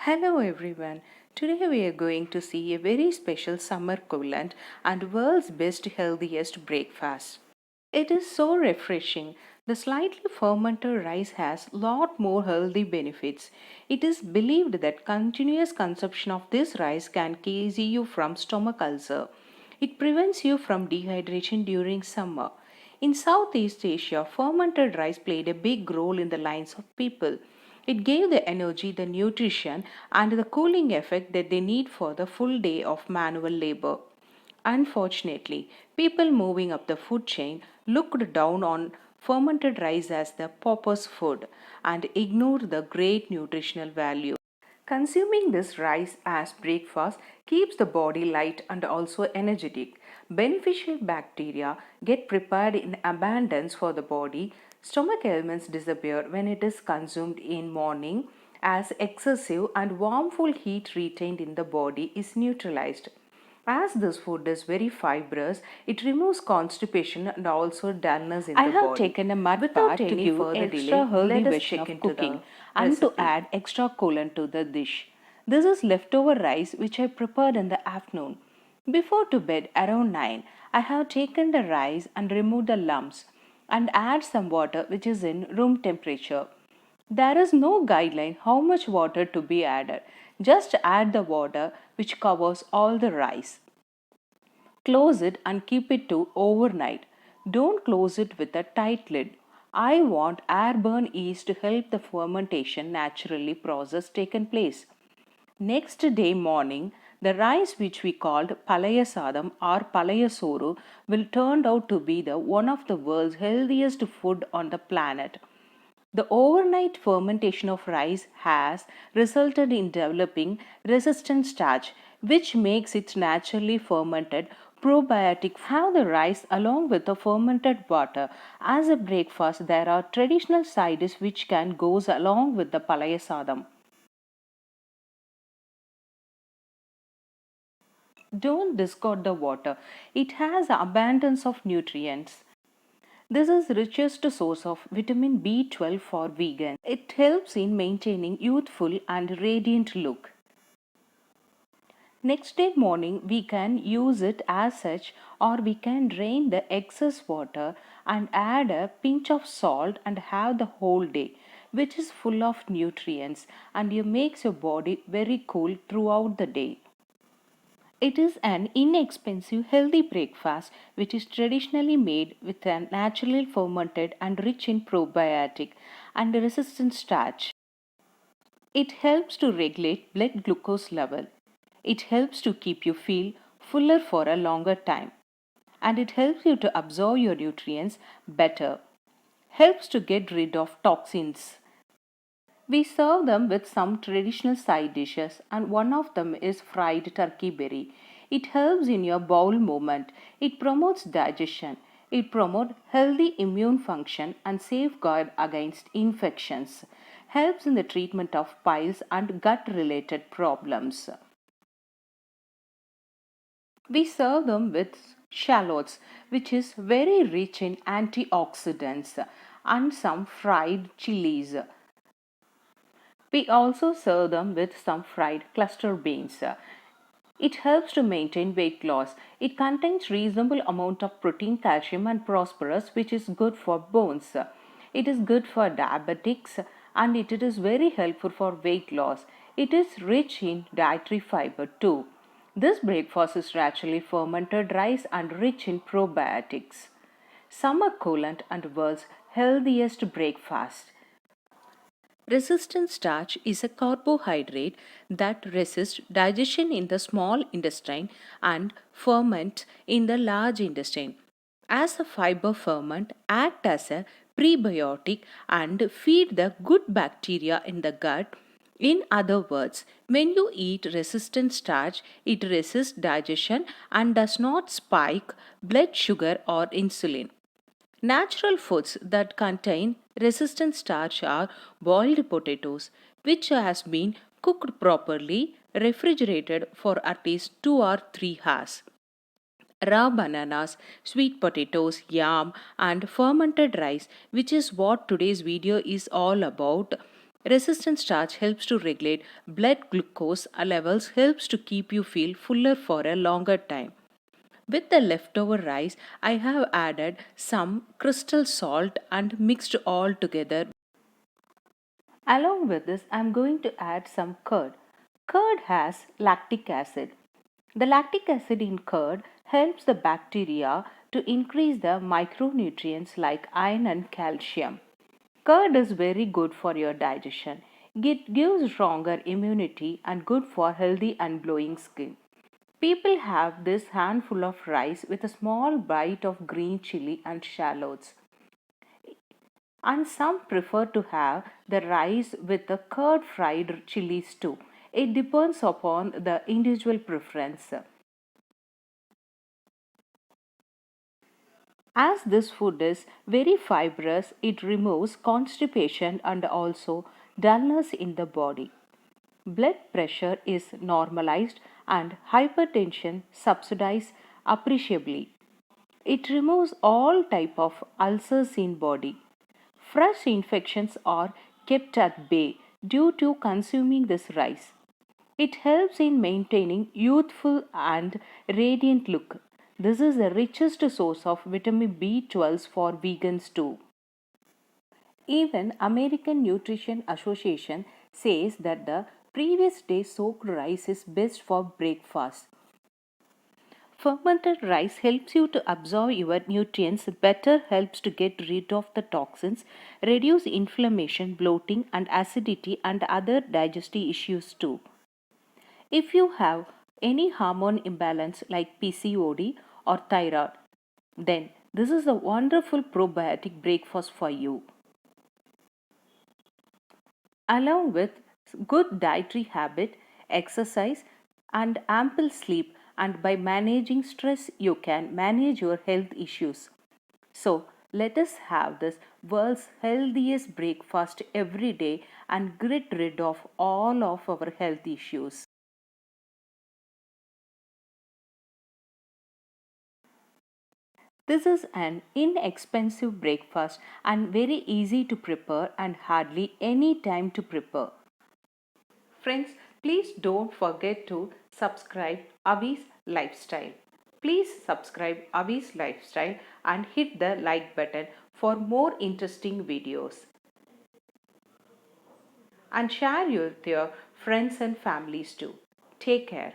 Hello everyone. Today we are going to see a very special summer coolant and world's best healthiest breakfast. It is so refreshing. The slightly fermented rice has lot more healthy benefits. It is believed that continuous consumption of this rice can cause you from stomach ulcer. It prevents you from dehydration during summer. In Southeast Asia, fermented rice played a big role in the lives of people. It gave the energy, the nutrition, and the cooling effect that they need for the full day of manual labor. Unfortunately, people moving up the food chain looked down on fermented rice as the pauper's food and ignored the great nutritional value. Consuming this rice as breakfast keeps the body light and also energetic. Beneficial bacteria get prepared in abundance for the body. Stomach ailments disappear when it is consumed in morning as excessive and harmful heat retained in the body is neutralized. As this food is very fibrous, it removes constipation and also dullness in I the have body. taken a mud Without pot to any give further extra delay, healthy let us version check of into cooking the and to recipe. add extra coolant to the dish. This is leftover rice which I prepared in the afternoon. Before to bed around 9, I have taken the rice and removed the lumps and add some water which is in room temperature. There is no guideline how much water to be added. Just add the water which covers all the rice. Close it and keep it to overnight. Don't close it with a tight lid. I want airborne yeast to help the fermentation naturally process taken place. Next day morning, the rice which we called Palaya Sadam or Palaya Sooru will turn out to be the one of the world's healthiest food on the planet. The overnight fermentation of rice has resulted in developing resistant starch, which makes it naturally fermented probiotic. Have the rice along with the fermented water. As a breakfast, there are traditional side dishes which can goes along with the Palaya Sadam. Don't discard the water. It has abundance of nutrients. This is richest source of vitamin B12 for vegans. It helps in maintaining youthful and radiant look. Next day morning we can use it as such or we can drain the excess water and add a pinch of salt and have the whole day which is full of nutrients and it makes your body very cool throughout the day. It is an inexpensive, healthy breakfast which is traditionally made with a naturally fermented and rich in probiotic and resistant starch. It helps to regulate blood glucose level. It helps to keep you feel fuller for a longer time. And it helps you to absorb your nutrients better. Helps to get rid of toxins. We serve them with some traditional side dishes, and one of them is fried turkey berry. It helps in your bowel movement, it promotes digestion, it promotes healthy immune function and safeguard against infections, helps in the treatment of piles and gut related problems. We serve them with shallots, which is very rich in antioxidants, and some fried chilies. We also serve them with some fried cluster beans. It helps to maintain weight loss. It contains reasonable amount of protein, calcium and phosphorus which is good for bones. It is good for diabetics and it is very helpful for weight loss. It is rich in dietary fiber too. This breakfast is naturally fermented rice and rich in probiotics. Summer coolant and world's healthiest breakfast. Resistant starch is a carbohydrate that resists digestion in the small intestine and ferment in the large intestine. As a fiber ferment, act as a prebiotic and feed the good bacteria in the gut. In other words, when you eat resistant starch, it resists digestion and does not spike blood sugar or insulin. Natural foods that contain resistant starch are boiled potatoes, which has been cooked properly, refrigerated for at least 2 or 3 hours. Raw bananas, sweet potatoes, yam, and fermented rice, which is what today's video is all about. Resistant starch helps to regulate blood glucose levels, helps to keep you feel fuller for a longer time. With the leftover rice, I have added some crystal salt and mixed all together. Along with this, I'm going to add some curd. Curd has lactic acid. The lactic acid in curd helps the bacteria to increase the micronutrients like iron and calcium. Curd is very good for your digestion. It gives stronger immunity and good for healthy and glowing skin. People have this handful of rice with a small bite of green chili and shallots. And some prefer to have the rice with the curd fried chilies too. It depends upon the individual preference. As this food is very fibrous, it removes constipation and also dullness in the body. Blood pressure is normalized and hypertension subsidized appreciably. It removes all type of ulcers in body. Fresh infections are kept at bay due to consuming this rice. It helps in maintaining youthful and radiant look. This is the richest source of vitamin B12 for vegans too. Even American Nutrition Association says that the previous day soaked rice is best for breakfast. Fermented rice helps you to absorb your nutrients better, helps to get rid of the toxins, reduce inflammation, bloating and acidity and other digestive issues too. If you have any hormone imbalance like PCOD or thyroid, then this is a wonderful probiotic breakfast for you. Along with good dietary habit, exercise and ample sleep, and by managing stress you can manage your health issues. So let us have this world's healthiest breakfast every day and get rid of all of our health issues. This is an inexpensive breakfast and very easy to prepare and hardly any time to prepare. Friends, please don't forget to subscribe Avis Lifestyle. Please subscribe Avis Lifestyle and hit the like button for more interesting videos. And share with your friends and families too. Take care.